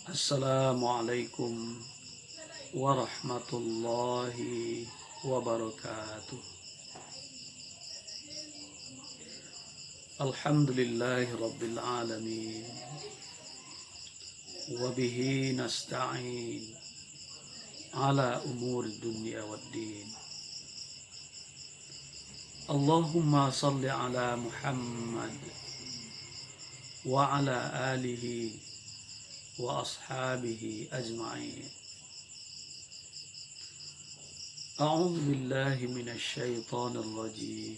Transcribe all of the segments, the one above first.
Assalamualaikum warahmatullahi wabarakatuh. Alhamdulillahi rabbil alamin. Wabihi nasta'in ala umuri dunya waddin. Allahumma salli ala Muhammad wa ala alihi wa ashabihi ajma'in. A'udzu billahi minasy syaithanir rajim.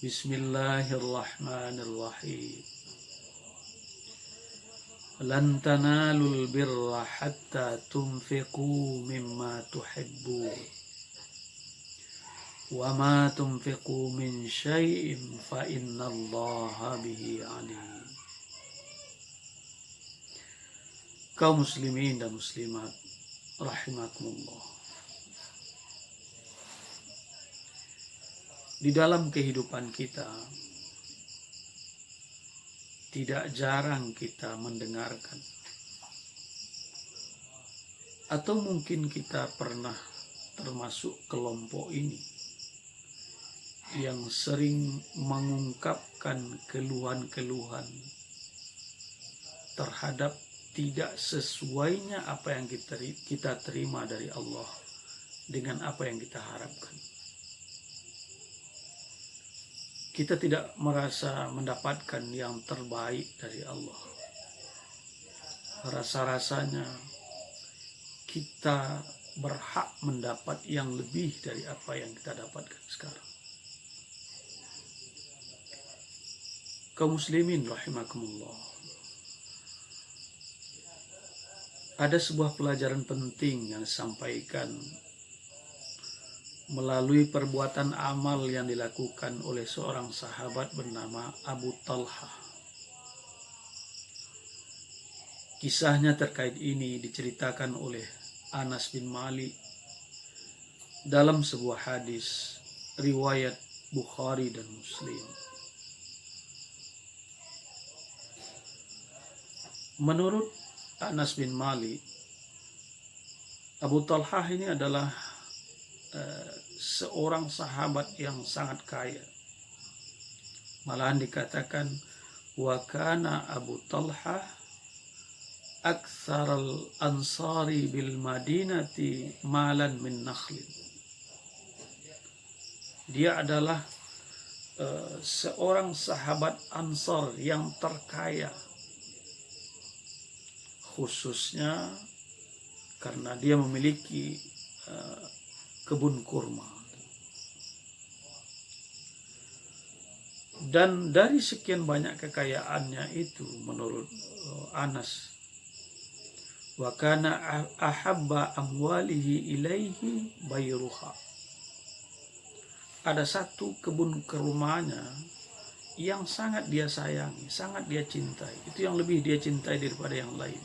Bismillahirrahmanirrahim. Lan tanalul birra hatta tunfiqu mimma tuhibbun. Wa ma tunfiqu min syai'in fa innallaha bihi alim. Kaum muslimin dan muslimat rahimakumullah. Di dalam kehidupan kita tidak jarang kita mendengarkan, atau mungkin kita pernah termasuk kelompok ini yang sering mengungkapkan keluhan-keluhan terhadap tidak sesuainya apa yang kita terima dari Allah dengan apa yang kita harapkan. Kita tidak merasa mendapatkan yang terbaik dari Allah. Rasa-rasanya kita berhak mendapat yang lebih dari apa yang kita dapatkan sekarang. Kaum muslimin rahimakumullah. Ada sebuah pelajaran penting yang disampaikan melalui perbuatan amal yang dilakukan oleh seorang sahabat bernama Abu Talha. Kisahnya terkait ini diceritakan oleh Anas bin Malik dalam sebuah hadis riwayat Bukhari dan Muslim. Menurut Anas bin Malik, Abu Talha ini adalah seorang sahabat yang sangat kaya. Malahan dikatakan wa kana Abu Talha aktsaral ansari bil madinati malan min nakhlin. Dia adalah seorang sahabat Ansar yang terkaya, khususnya karena dia memiliki kebun kurma. Dan dari sekian banyak kekayaannya itu, menurut Anas, wa kana ahabba amwalihi ilaihi bayruha. Ada satu kebun kurmanya yang sangat dia sayangi, sangat dia cintai. Itu yang lebih dia cintai daripada yang lain.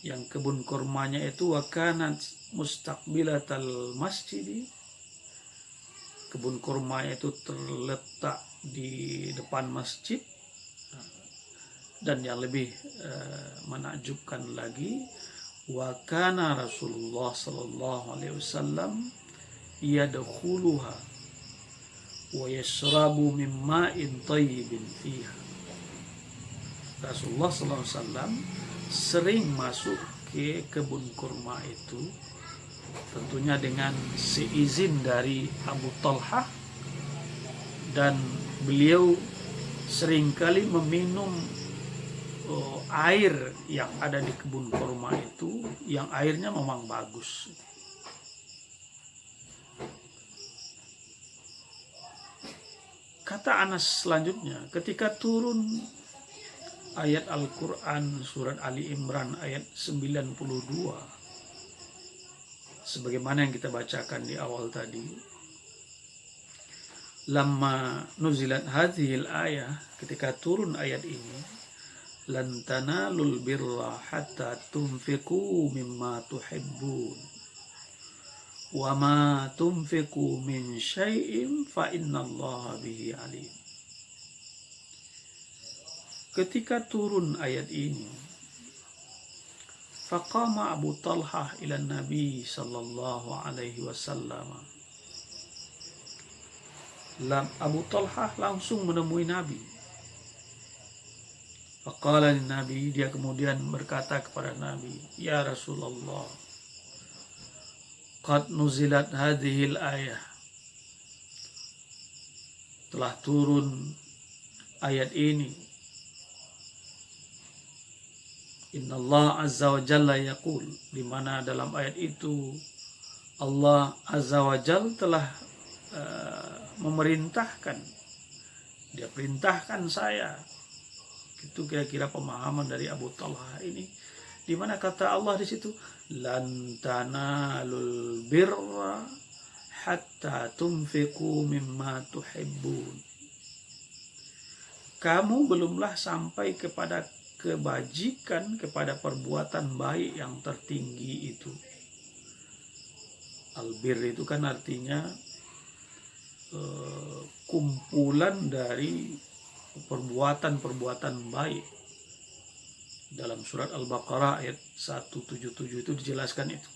Yang kebun kurmanya itu wa kanat mustaqbilatal masjid. Kebun kurma itu terletak di depan masjid. Dan yang lebih menakjubkan lagi, wa kana Rasulullah sallallahu alaihi wasallam yadkhuluha wa yashrabu min ma'in tayyibin fiha. Rasulullah sallallahu alaihi wasallam sering masuk ke kebun kurma itu, tentunya dengan seizin dari Abu Talha, dan beliau seringkali meminum air yang ada di kebun kurma itu, yang airnya memang bagus. Kata Anas selanjutnya, ketika turun ayat Al-Quran surat Ali Imran ayat 92, sebagaimana yang kita bacakan di awal tadi, lamma nuzilat hadhil ayah, ketika turun ayat ini, lan tanalul birra hatta tunfiqu mimma tuhibbun wa ma tunfiqu min syai'in fa innallaha bihi alim. ketika turun ayat ini, faqama Abu Talhah ila Nabi sallallahu alaihi wasallam. Abu Talhah langsung menemui Nabi. Faqala Nabi, dia kemudian berkata kepada Nabi, ya Rasulullah, qad nuzilat hadhil ayah, telah turun ayat ini. Innallah azza wa jalla yaqul, di mana dalam ayat itu Allah azza wa jalla telah memerintahkan, dia perintahkan saya. Itu kira-kira pemahaman dari Abu Talhah ini, di mana kata Allah di situ, lan tanalul birra hatta tunfiqu mimma tuhibbun. Kamu belumlah sampai kepada kebajikan, kepada perbuatan baik yang tertinggi itu. Albir itu kan artinya kumpulan dari perbuatan-perbuatan baik. Dalam surat Al-Baqarah ayat 177 itu dijelaskan itu.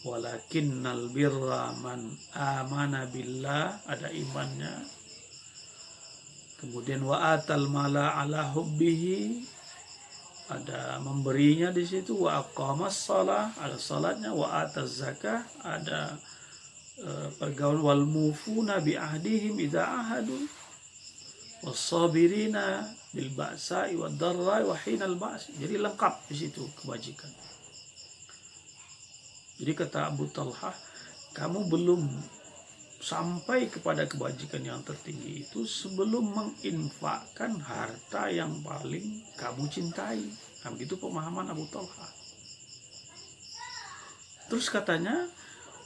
Walakinnal birra man amana billah, ada imannya. Kemudian wa atal mala ala hubbihi, ada memberinya di situ. Wa aqamas shalah, ada salatnya. Wa ataz zakah, ada pergaulan. Wal mufuna bi ahdihim idza ahadu. Was-sabirina bil ba'sa'i wad dharra'i wa hinal ba's. Jadi lengkap di situ kebajikan. Jadi kata Abu Talhah, kamu belum sampai kepada kebajikan yang tertinggi itu sebelum menginfakkan harta yang paling kamu cintai. Nah, begitu pemahaman Abu Talhah. Terus katanya,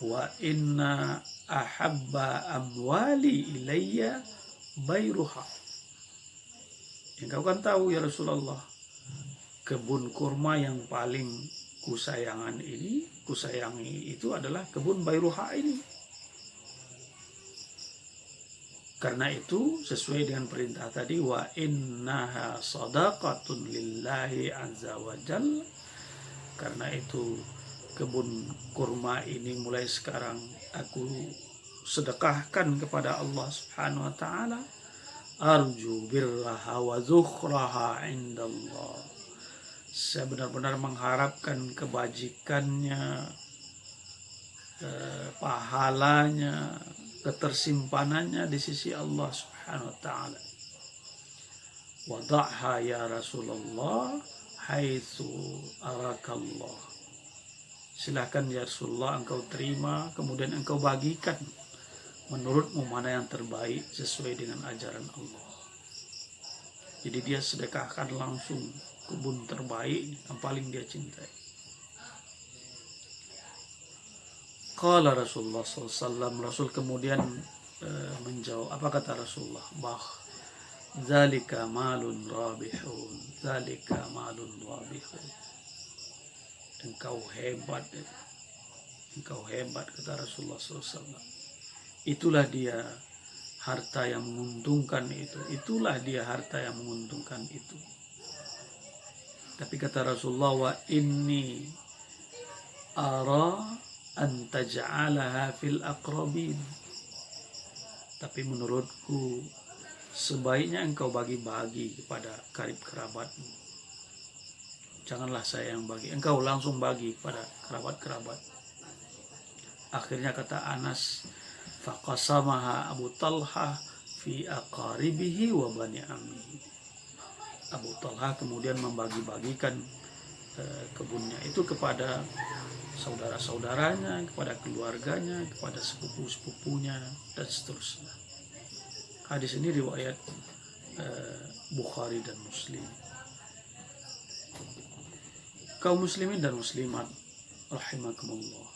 wa inna ahabba amwali ilayya bayruha. Engkau kan tahu ya Rasulullah, kebun kurma yang paling kusayangi itu adalah kebun Bayruha ini. Karena itu sesuai dengan perintah tadi, wa innaha sadaqatun lillahi azza wa jalla. Karena itu kebun kurma ini mulai sekarang aku sedekahkan kepada Allah Subhanahu wa taala. Arju birraha wa zukhraha indallah. Saya benar-benar mengharapkan kebajikannya, pahalanya, ketersimpanannya di sisi Allah Subhanahu wa taala. Wada'ha ya Rasulullah haitsu arakallah. Silakan ya Rasulullah, engkau terima, kemudian engkau bagikan menurutmu mana yang terbaik sesuai dengan ajaran Allah. Jadi dia sedekahkan langsung kebun terbaik yang paling dia cintai. Qala Rasulullah SAW, Rasul kemudian menjawab, apa kata Rasulullah? Zalika malun rabihun, zalika malun rabihun. Engkau hebat kata Rasulullah SAW. Itulah dia harta yang menguntungkan itu. Itulah dia harta yang menguntungkan itu. Tapi kata Rasulullah, wa inni ara an taj'alaha fil aqrabin. Tapi menurutku sebaiknya engkau bagi-bagi kepada karib kerabatmu. Janganlah saya yang bagi, engkau langsung bagi kepada kerabat-kerabat. Akhirnya kata Anas, faqasamaha Abu Talhah fi aqaribihi wa bani ammihi. Abu Talhah kemudian membagi-bagikan kebunnya itu kepada saudara-saudaranya, kepada keluarganya, kepada sepupu-sepupunya, dan seterusnya. Hadis ini riwayat Bukhari dan Muslim. Kaum muslimin dan muslimat rahimakumullah.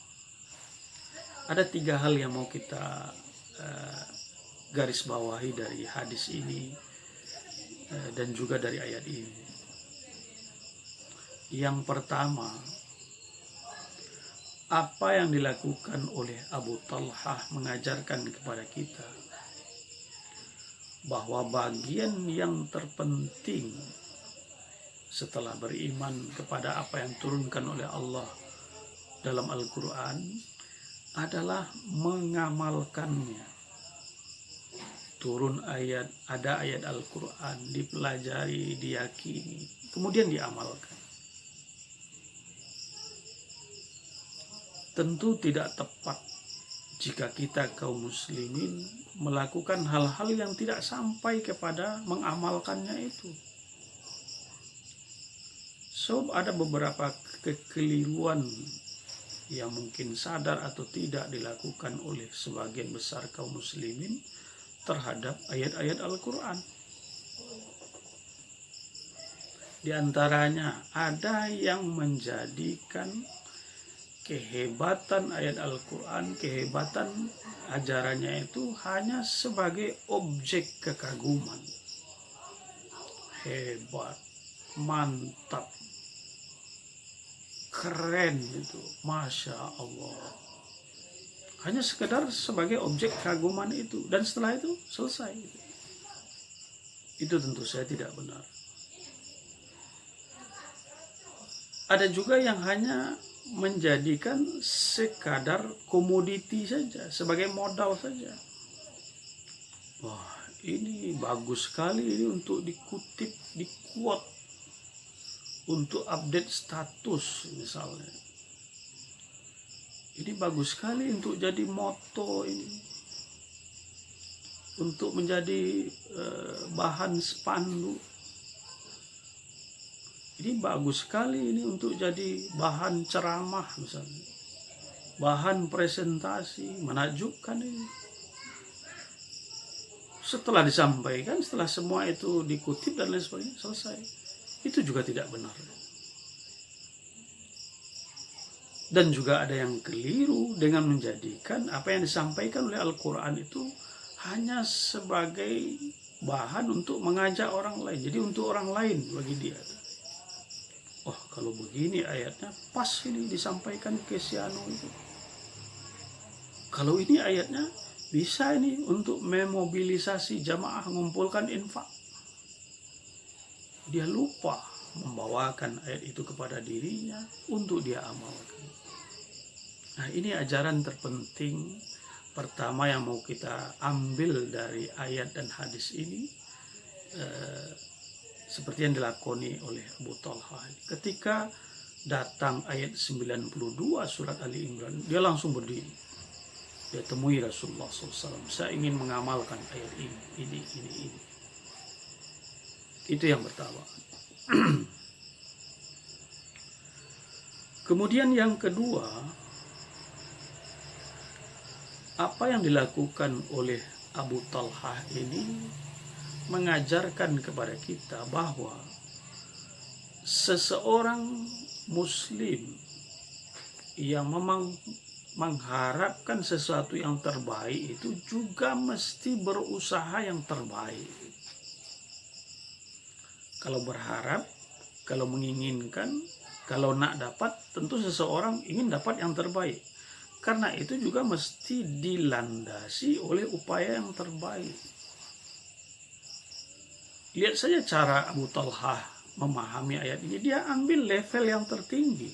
Ada 3 hal yang mau kita garis bawahi dari hadis ini dan juga dari ayat ini. Yang pertama, apa yang dilakukan oleh Abu Talhah mengajarkan kepada kita bahwa bagian yang terpenting setelah beriman kepada apa yang turunkan oleh Allah dalam Al-Quran adalah mengamalkannya. Turun ayat, ada ayat Al-Quran, dipelajari, diyakini, kemudian diamalkan. Tentu tidak tepat jika kita kaum muslimin melakukan hal-hal yang tidak sampai kepada mengamalkannya itu. So, ada beberapa kekeliruan yang mungkin sadar atau tidak dilakukan oleh sebagian besar kaum muslimin terhadap ayat-ayat Al-Quran. Di antaranya ada yang menjadikan kehebatan ayat Al-Quran, kehebatan ajarannya itu hanya sebagai objek kekaguman. Hebat, mantap, keren itu, Masya Allah. Hanya sekedar sebagai objek kaguman itu, dan setelah itu selesai. Itu tentu saja tidak benar. Ada juga yang hanya menjadikan sekadar komoditi saja, sebagai modal saja. Wah, ini bagus sekali ini untuk dikutip, dikuat, untuk update status misalnya. Ini bagus sekali untuk jadi moto ini, untuk menjadi bahan spanduk. Ini bagus sekali ini untuk jadi bahan ceramah misalnya, bahan presentasi, menakjubkan ini. Setelah disampaikan, setelah semua itu dikutip dan lain sebagainya, selesai. Itu juga tidak benar. Dan juga ada yang keliru dengan menjadikan apa yang disampaikan oleh Al-Quran itu hanya sebagai bahan untuk mengajak orang lain. Jadi untuk orang lain bagi dia. Oh, kalau begini ayatnya pas ini disampaikan ke si anu itu. Kalau ini ayatnya bisa ini untuk memobilisasi jamaah mengumpulkan infak. Dia lupa membawakan ayat itu kepada dirinya untuk dia amalkan. Nah, ini ajaran terpenting pertama yang mau kita ambil dari ayat dan hadis ini, seperti yang dilakoni oleh Abu Talha. Ketika datang ayat 92 surat Ali Imran, dia langsung berdiri. Dia temui Rasulullah SAW. Saya ingin mengamalkan ayat ini. Itu yang pertama. Kemudian yang kedua, apa yang dilakukan oleh Abu Talha ini mengajarkan kepada kita bahwa seseorang muslim yang memang mengharapkan sesuatu yang terbaik itu juga mesti berusaha yang terbaik. Kalau berharap, kalau menginginkan, kalau nak dapat, tentu seseorang ingin dapat yang terbaik. Karena itu juga mesti dilandasi oleh upaya yang terbaik. Lihat saja cara Abu Talha memahami ayat ini. Dia ambil level yang tertinggi.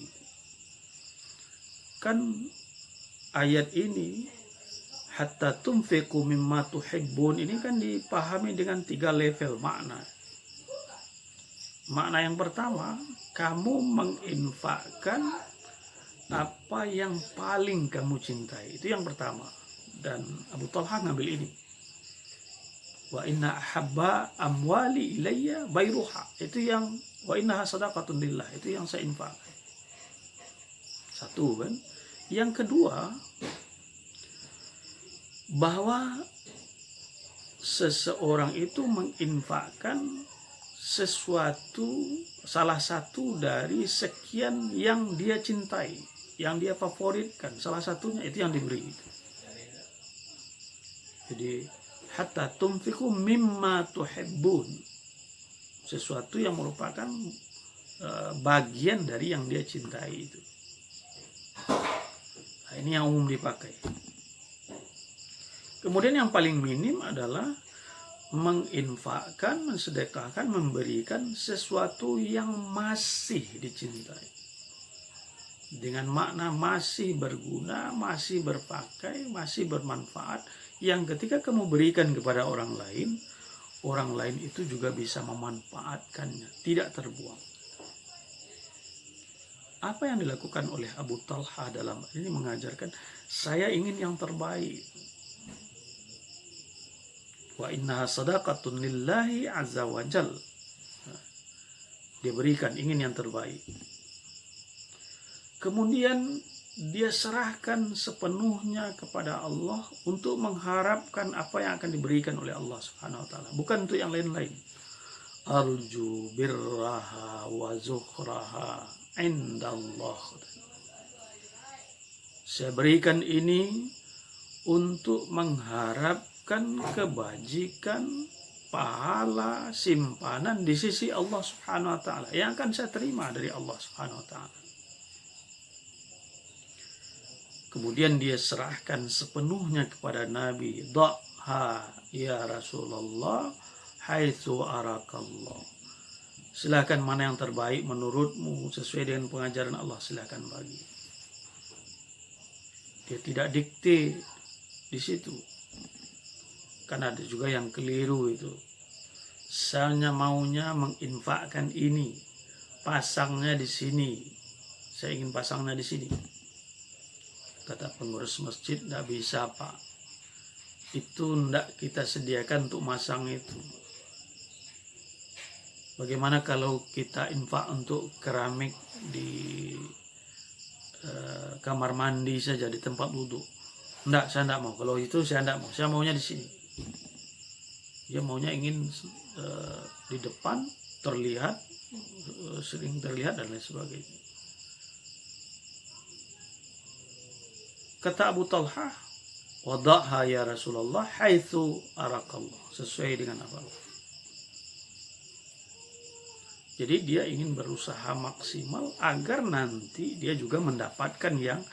Kan ayat ini, hatta tunfiqu mimma tuhibbun, ini kan dipahami dengan 3 level makna. Makna yang pertama, kamu menginfakkan apa yang paling kamu cintai. Itu yang pertama. Dan Abu Talha ngambil ini. Wa inna ahabba amwali ilayya bayruha. Itu yang wa innaha sadaqatun lillah. Itu yang saya infakkan. Satu kan. Yang kedua, bahwa seseorang itu menginfakkan sesuatu, salah satu dari sekian yang dia cintai, yang dia favoritkan, salah satunya itu yang diberi. Jadi hatta tunfiqu mimma tuhibbun, sesuatu yang merupakan bagian dari yang dia cintai itu. Nah, ini yang umum dipakai. Kemudian yang paling minim adalah menginfakkan, mensedekahkan, memberikan sesuatu yang masih dicintai. Dengan makna masih berguna, masih berpakai, masih bermanfaat, yang ketika kamu berikan kepada orang lain itu juga bisa memanfaatkannya, tidak terbuang. Apa yang dilakukan oleh Abu Talha dalam ini mengajarkan, saya ingin yang terbaik. Wa innaha sadaqatun lillahi azza wa jal. Dia berikan, ingin yang terbaik. Kemudian dia serahkan sepenuhnya kepada Allah untuk mengharapkan apa yang akan diberikan oleh Allah Subhanahu wa taala, bukan untuk yang lain-lain. Arju birraha wa zukhraha indallah. Saya berikan ini untuk mengharapkan kebajikan, pahala, simpanan di sisi Allah Subhanahu wa taala yang akan saya terima dari Allah Subhanahu wa taala. Kemudian dia serahkan sepenuhnya kepada Nabi. Da'ha ya Rasulullah haitsu arakallah. Silakan mana yang terbaik menurutmu sesuai dengan pengajaran Allah, silakan bagi. Dia tidak dikte di situ. Karena ada juga yang keliru itu. Saya maunya menginfakkan ini, pasangnya di sini. Saya ingin pasangnya di sini. Kata pengurus masjid, tidak bisa Pak, itu tidak kita sediakan untuk masang itu. Bagaimana kalau kita infak untuk keramik di kamar mandi saja, di tempat wudhu? Tidak, saya tidak mau. Kalau itu saya tidak mau, saya maunya di sini. Dia maunya ingin di depan terlihat, sering terlihat dan lain sebagainya. Kata Abu Talha, wada'ha ya Rasulullah haitsu arakallah, sesuai dengan apa. Jadi dia ingin berusaha maksimal agar nanti dia juga mendapatkan yang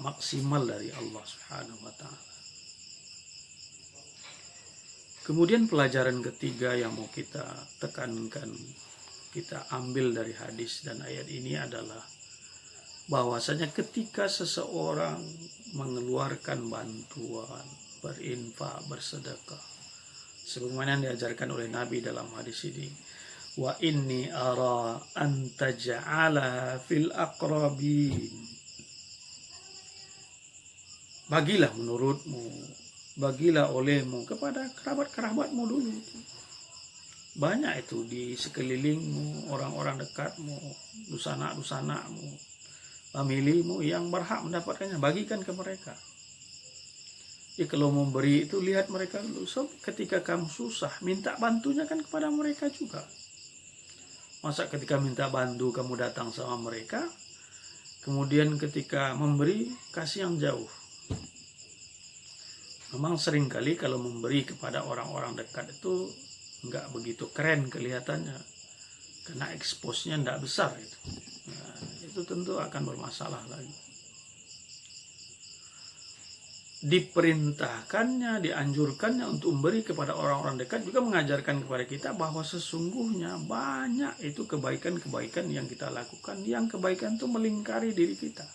maksimal dari Allah Subhanahu wa taala. Kemudian pelajaran ketiga yang mau kita tekankan, kita ambil dari hadis dan ayat ini adalah bahwasanya ketika seseorang mengeluarkan bantuan, berinfak, bersedekah, sebagaimana yang diajarkan oleh Nabi dalam hadis ini, wa inni ara an taj'ala fil aqrabin. Bagilah menurutmu, bagilah olehmu kepada kerabat-kerabatmu dulu. Banyak itu di sekelilingmu, orang-orang dekatmu, dusana-dusanamu, familimu yang berhak mendapatkannya, bagikan ke mereka. Ya, kalau memberi itu lihat mereka dulu. So, ketika kamu susah, minta bantunya kan kepada mereka juga. Masa ketika minta bantu kamu datang sama mereka, kemudian ketika memberi kasih yang jauh. Memang seringkali kalau memberi kepada orang-orang dekat itu nggak begitu keren kelihatannya, karena expose-nya nggak besar itu. Nah, itu tentu akan bermasalah lagi. Diperintahkannya, dianjurkannya untuk memberi kepada orang-orang dekat juga mengajarkan kepada kita bahwa sesungguhnya banyak itu kebaikan-kebaikan yang kita lakukan, yang kebaikan itu melingkari diri kita.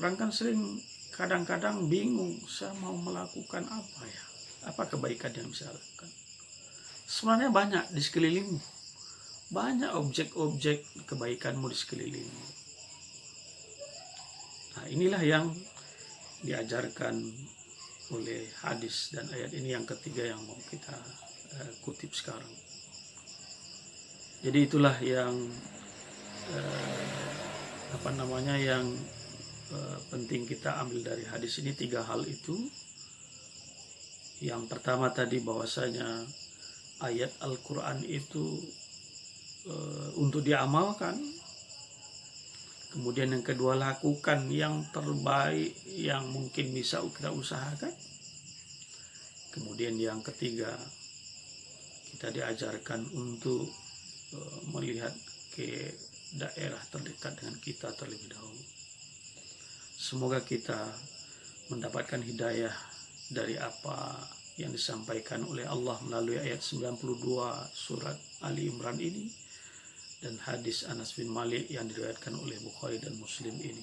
Orang kan sering kadang-kadang bingung, saya mau melakukan apa ya? Apa kebaikan yang bisa lakukan? Sebenarnya banyak di sekelilingmu. Banyak objek-objek kebaikanmu di sekelilingmu. Nah, inilah yang diajarkan oleh hadis dan ayat ini yang ketiga yang mau kita kutip sekarang. Jadi itulah yang yang penting kita ambil dari hadis ini, tiga hal itu. Yang pertama tadi bahwasanya ayat Al-Quran itu untuk diamalkan. Kemudian yang kedua, lakukan yang terbaik yang mungkin bisa kita usahakan. Kemudian yang ketiga, kita diajarkan untuk melihat ke daerah terdekat dengan kita terlebih dahulu. Semoga kita mendapatkan hidayah dari apa yang disampaikan oleh Allah melalui ayat 92 surat Ali Imran ini dan hadis Anas bin Malik yang diriwayatkan oleh Bukhari dan Muslim ini.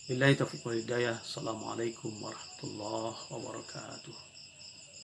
Billahi taufiq wal hidayah. Assalamualaikum warahmatullahi wabarakatuh.